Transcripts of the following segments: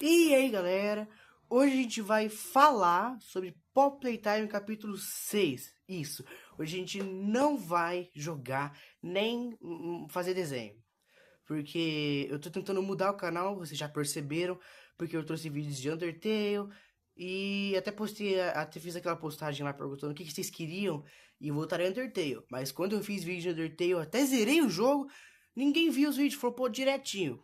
E aí, galera? Hoje a gente vai falar sobre Pop Playtime capítulo 6. Isso. Hoje a gente não vai jogar nem fazer desenho. Porque eu tô tentando mudar o canal, vocês já perceberam, porque eu trouxe vídeos de Undertale e até postei, até fiz aquela postagem lá perguntando o que vocês queriam e voltarei a Undertale. Mas quando eu fiz vídeo de Undertale, até zerei o jogo, ninguém viu os vídeos, flopou direitinho.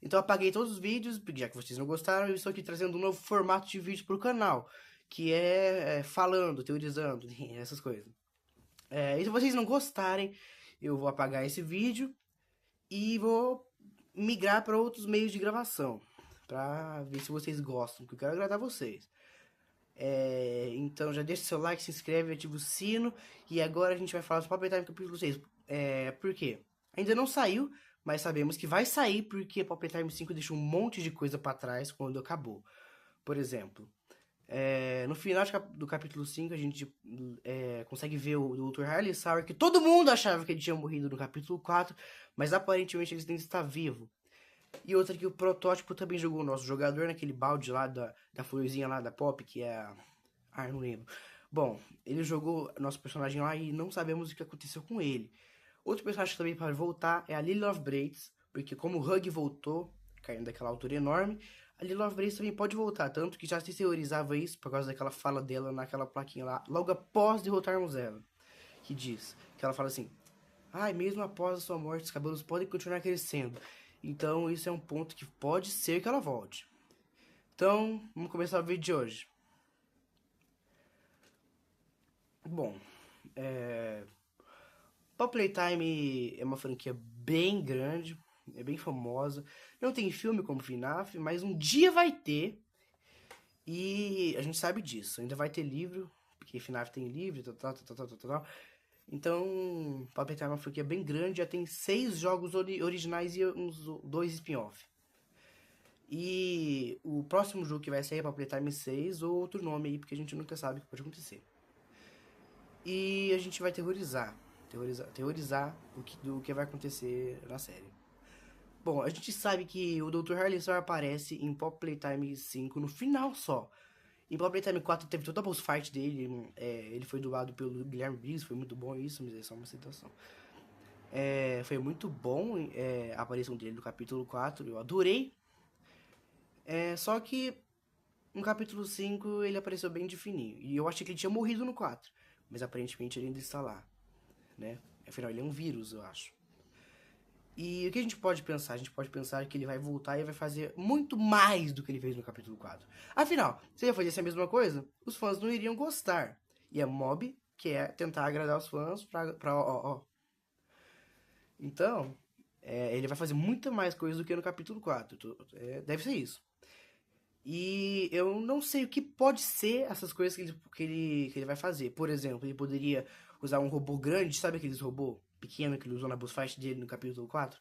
Então eu apaguei todos os vídeos, já que vocês não gostaram, eu estou aqui trazendo um novo formato de vídeo pro canal, que é falando, teorizando, essas coisas. E se vocês não gostarem, eu vou apagar esse vídeo e vou migrar para outros meios de gravação, para ver se vocês gostam, que eu quero agradar vocês. Então já deixa seu like, se inscreve, ativa o sino, e agora a gente vai falar sobre Pop Time capítulo 6. Por quê? Ainda não saiu, mas sabemos que vai sair porque Pop Time 5 deixou um monte de coisa para trás quando acabou. Por exemplo, no final do capítulo 5 a gente consegue ver o Dr. Harley Sauer, que todo mundo achava que ele tinha morrido no capítulo 4, mas aparentemente ele ainda está vivo. E outra que o protótipo também jogou o nosso jogador naquele balde lá da florzinha lá da Pop, que é a... Ah, eu não lembro. Bom, ele jogou nosso personagem lá e não sabemos o que aconteceu com ele. Outro personagem que também pode voltar é a Lily of Braids, porque como o Hug voltou, caindo daquela altura enorme, a Lily of Braids também pode voltar, tanto que já se teorizava isso por causa daquela fala dela naquela plaquinha lá, logo após derrotarmos ela, que diz, que ela fala assim: ai, mesmo após a sua morte, os cabelos podem continuar crescendo. Então, isso é um ponto que pode ser que ela volte. Então, vamos começar o vídeo de hoje. Bom, Pop Playtime é uma franquia bem grande, é bem famosa. Não tem filme como FNAF, mas um dia vai ter. E a gente sabe disso. Ainda vai ter livro, porque FNAF tem livro, tal. Então, Pop Playtime é uma franquia bem grande, já tem 6 jogos originais e uns 2 spin-off. E o próximo jogo que vai sair é Pop Playtime 6 ou outro nome aí, porque a gente nunca sabe o que pode acontecer. E a gente vai teorizar do que vai acontecer na série. Bom, a gente sabe que o Dr. Harley só aparece em Pop Playtime 5 no final só. Em Pop Playtime 4 teve toda a boss fight dele, ele foi dublado pelo Guilherme Briggs, foi muito bom isso, mas é só uma citação. Foi muito bom a aparição dele no capítulo 4, eu adorei. Só que no capítulo 5 ele apareceu bem de fininho. E eu achei que ele tinha morrido no 4. Mas aparentemente ele ainda está lá, né? Afinal, ele é um vírus, eu acho. E o que a gente pode pensar? A gente pode pensar que ele vai voltar e vai fazer muito mais do que ele fez no capítulo 4. Afinal, se ele fizesse a mesma coisa, os fãs não iriam gostar. E a Mob quer tentar agradar os fãs pra. Então, ele vai fazer muito mais coisa do que no capítulo 4. Deve ser isso. E eu não sei o que pode ser essas coisas que ele vai fazer. Por exemplo, ele poderia usar um robô grande, sabe aqueles robôs pequenos que ele usou na boss fight dele no capítulo 4?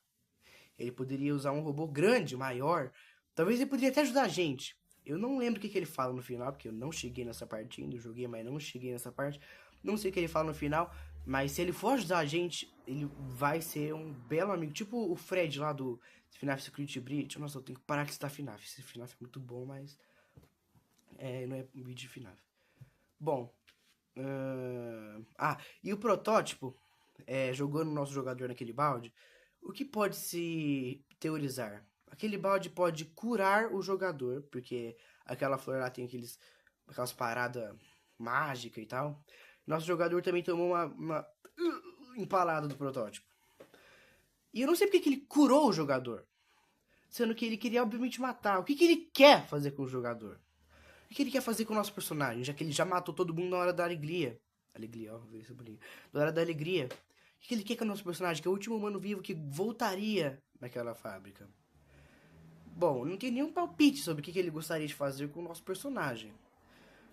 Ele poderia usar um robô grande, maior. Talvez ele poderia até ajudar a gente. Eu não lembro o que ele fala no final, porque eu não cheguei nessa parte ainda. Eu joguei, mas não cheguei nessa parte. Não sei o que ele fala no final, mas se ele for ajudar a gente, ele vai ser um belo amigo. Tipo o Fred lá do FNAF Security Breach. Nossa, eu tenho que parar que está FNAF. Esse FNAF é muito bom, mas não é um vídeo de FNAF. Bom. E o protótipo, jogando o nosso jogador naquele balde, o que pode se teorizar? Aquele balde pode curar o jogador, porque aquela flor lá tem aquelas paradas mágicas e tal. Nosso jogador também tomou uma empalada do protótipo. E eu não sei porque que ele curou o jogador, sendo que ele queria obviamente matar. O que ele quer fazer com o jogador? O que ele quer fazer com o nosso personagem, já que ele já matou todo mundo na hora da alegria? Alegria, ó, ver esse bolinho. Na hora da alegria. O que ele quer com o nosso personagem, que é o último humano vivo que voltaria naquela fábrica? Bom, não tem nenhum palpite sobre o que ele gostaria de fazer com o nosso personagem.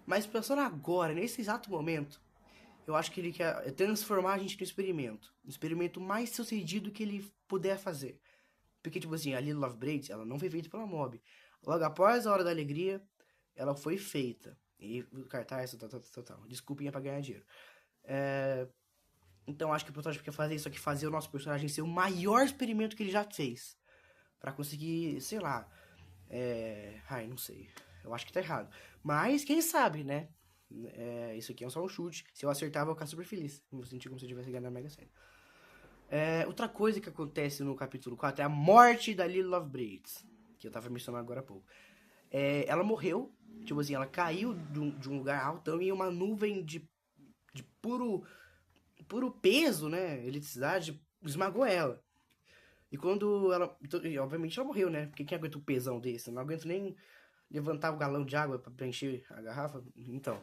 Mas pensando agora, nesse exato momento, eu acho que ele quer transformar a gente no experimento. Um experimento mais sucedido que ele puder fazer. Porque, tipo assim, a Lily Love Braids, ela não foi feita pela Mob. Logo após a Hora da Alegria, ela foi feita. E o cartaz, tal. Desculpem pra ganhar dinheiro. Então acho que o protótipo quer fazer isso aqui, fazer o nosso personagem ser o maior experimento que ele já fez. Pra conseguir, sei lá, Ai, não sei. Eu acho que tá errado. Mas, quem sabe, né? Isso aqui é só um chute. Se eu acertar, eu vou ficar super feliz. Eu vou sentir como se eu tivesse ganhado na Mega Sena. Outra coisa que acontece no capítulo 4 é a morte da Lily Lovebraids, que eu tava mencionando agora há pouco. Ela morreu, tipo assim, ela caiu de um lugar altão em uma nuvem de puro peso, né? Eletricidade esmagou ela. E quando ela. E, obviamente ela morreu, né? Porque quem aguenta um pesão desse? Eu não aguento nem levantar o galão de água pra preencher a garrafa. Então,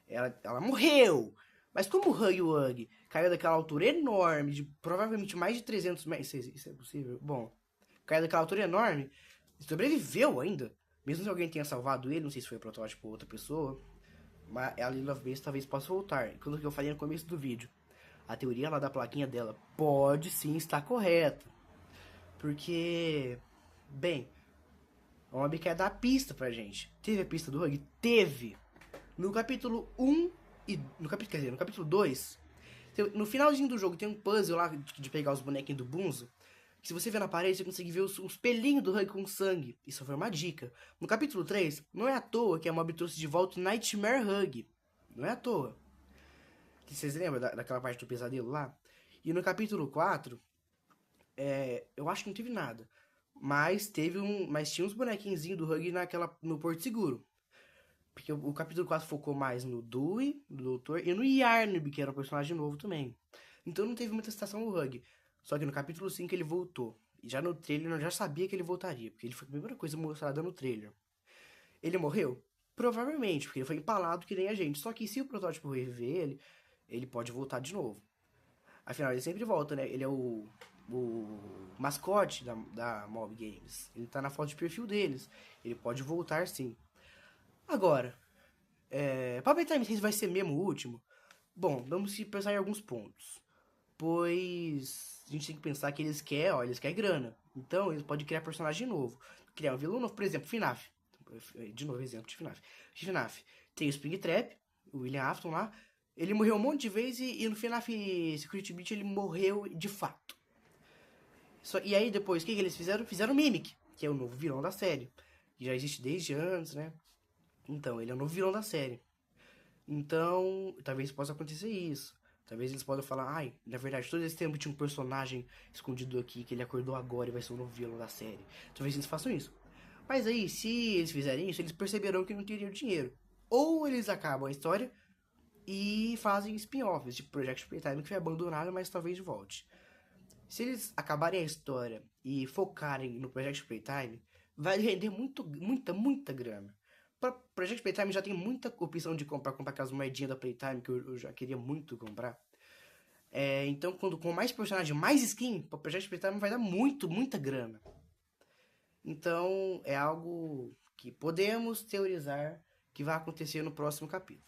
ela morreu! Mas como o Hug caiu daquela altura enorme, de provavelmente mais de 300 metros. Isso é possível? Bom, caiu daquela altura enorme, sobreviveu ainda. Mesmo se alguém tenha salvado ele, não sei se foi o protótipo ou outra pessoa. Mas a Lily Lovelace talvez possa voltar. Quando eu falei no começo do vídeo, a teoria lá da plaquinha dela pode sim estar correta. Porque, bem, a Mob quer dar a pista pra gente. Teve a pista do Hug? Teve. No capítulo 1 e. No capítulo 2. No finalzinho do jogo tem um puzzle lá de pegar os bonequinhos do Bunzo. Que se você ver na parede, você consegue ver os pelinhos do Hug com sangue. Isso foi uma dica. No capítulo 3, não é à toa que a Mob trouxe de volta o Nightmare Hug. Não é à toa. Vocês lembram daquela parte do pesadelo lá? E no capítulo 4, eu acho que não teve nada. Mas tinha uns bonequinhos do Hug no Porto Seguro. Porque o capítulo 4 focou mais no Dewey, no Doutor, e no Yarnby, que era um personagem novo também. Então não teve muita citação no Hug. Só que no capítulo 5 ele voltou. E já no trailer eu já sabia que ele voltaria, porque ele foi a primeira coisa mostrada no trailer. Ele morreu? Provavelmente, porque ele foi empalado que nem a gente. Só que se o protótipo reviver ele pode voltar de novo. Afinal, ele sempre volta, né? Ele é o mascote da Mob Games. Ele tá na foto de perfil deles. Ele pode voltar sim. Agora, Puppet Time 6 vai ser mesmo o último? Bom, vamos pensar em alguns pontos. Pois a gente tem que pensar que eles querem grana. Então eles podem criar personagem novo. Criar um vilão novo, por exemplo, FNAF. De novo, exemplo de FNAF. FNAF tem o Springtrap, o William Afton lá. Ele morreu um monte de vezes e no FNAF Security Breach ele morreu de fato. E aí depois, o que eles fizeram? Fizeram o Mimic, que é o novo vilão da série. Que já existe desde antes, né? Então, ele é o novo vilão da série. Então, talvez possa acontecer isso. Talvez eles possam falar, ai, na verdade, todo esse tempo tinha um personagem escondido aqui, que ele acordou agora e vai ser o novo vilão da série. Talvez eles façam isso. Mas aí, se eles fizerem isso, eles perceberão que não teriam dinheiro. Ou eles acabam a história e fazem spin-offs, tipo Project Playtime, que foi abandonado, mas talvez volte. Se eles acabarem a história e focarem no Project Playtime, vai render muita grana. Project Playtime já tem muita opção de comprar aquelas moedinhas da Playtime que eu já queria muito comprar. Então, com mais personagem, mais skin, o Project Playtime vai dar muita grana. Então, é algo que podemos teorizar que vai acontecer no próximo capítulo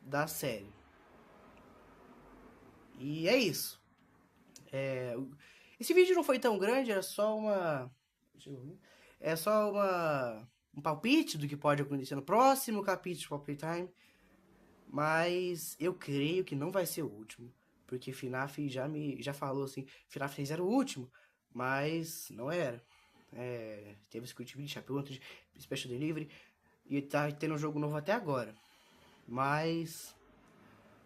da série. E é isso. Esse vídeo não foi tão grande, era só uma. Deixa eu ver. É só um palpite do que pode acontecer no próximo capítulo de Puppet Time. Mas eu creio que não vai ser o último. Porque FNAF já falou assim, FNAF 6 era o último. Mas não era. Teve Squid Beat, Chapéu, Special Delivery. E tá tendo um jogo novo até agora. Mas,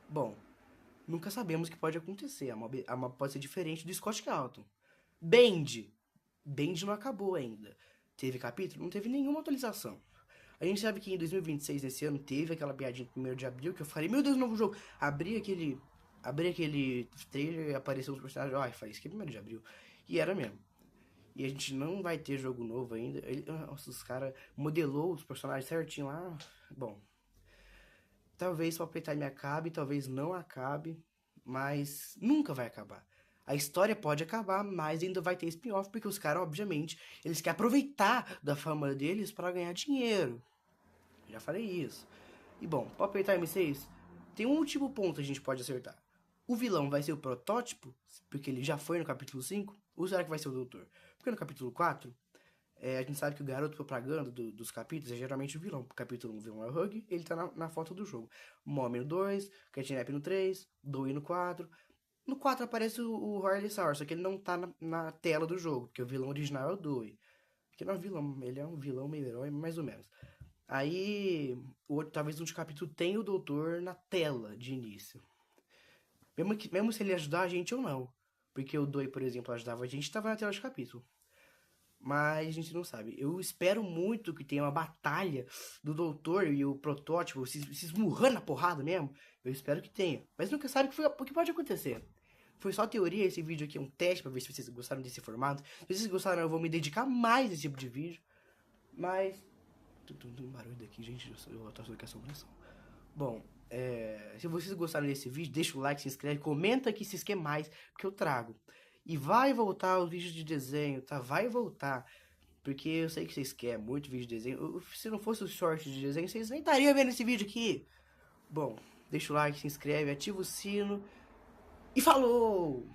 bom, nunca sabemos o que pode acontecer. A mob pode ser diferente do Scott Calton. Bend não acabou ainda. Teve capítulo? Não teve nenhuma atualização. A gente sabe que em 2026, nesse ano, teve aquela piadinha no 1º de abril que eu falei, meu Deus, novo jogo. Abri aquele trailer e apareceu os personagens. Ai, falei, isso aqui é 1º de abril. E era mesmo. E a gente não vai ter jogo novo ainda. Nossa, os caras modelou os personagens certinho lá. Bom, talvez o Puppet Time acabe, talvez não acabe. Mas nunca vai acabar. A história pode acabar, mas ainda vai ter spin-off, porque os caras, obviamente, eles querem aproveitar da fama deles para ganhar dinheiro. Já falei isso. E bom, Puppet Time 6 tem um último ponto a gente pode acertar. O vilão vai ser o protótipo, porque ele já foi no capítulo 5, ou será que vai ser o doutor? Porque no capítulo 4, a gente sabe que o garoto propaganda dos capítulos é geralmente o vilão. Capítulo 1, o vilão é o Hug, ele tá na foto do jogo. Mommy no 2, Catnap no 3, Dewey no 4. No 4 aparece o Harley Sour, só que ele não tá na tela do jogo, porque o vilão original é o Dewey. Que não é um vilão, ele é um vilão meio herói, mais ou menos. Aí, o outro, talvez um capítulo tenha o doutor na tela de início. Mesmo se ele ajudar a gente ou não. Porque o Doi, por exemplo, ajudava a gente, estava na tela de capítulo. Mas a gente não sabe. Eu espero muito que tenha uma batalha do doutor e o protótipo se esmurrando na porrada mesmo. Eu espero que tenha. Mas nunca sabe o que pode acontecer. Foi só teoria, esse vídeo aqui é um teste pra ver se vocês gostaram desse formato. Se vocês gostaram, eu vou me dedicar mais a esse tipo de vídeo. Mas... Tem um barulho daqui, gente. Eu tô achando que é assombração. Bom, se vocês gostaram desse vídeo, deixa o like, se inscreve, comenta aqui se vocês querem mais, porque eu trago. E vai voltar os vídeos de desenho, tá? Vai voltar. Porque eu sei que vocês querem muito vídeo de desenho. Se não fosse o short de desenho, vocês nem estariam vendo esse vídeo aqui. Bom, deixa o like, se inscreve, ativa o sino. E falou!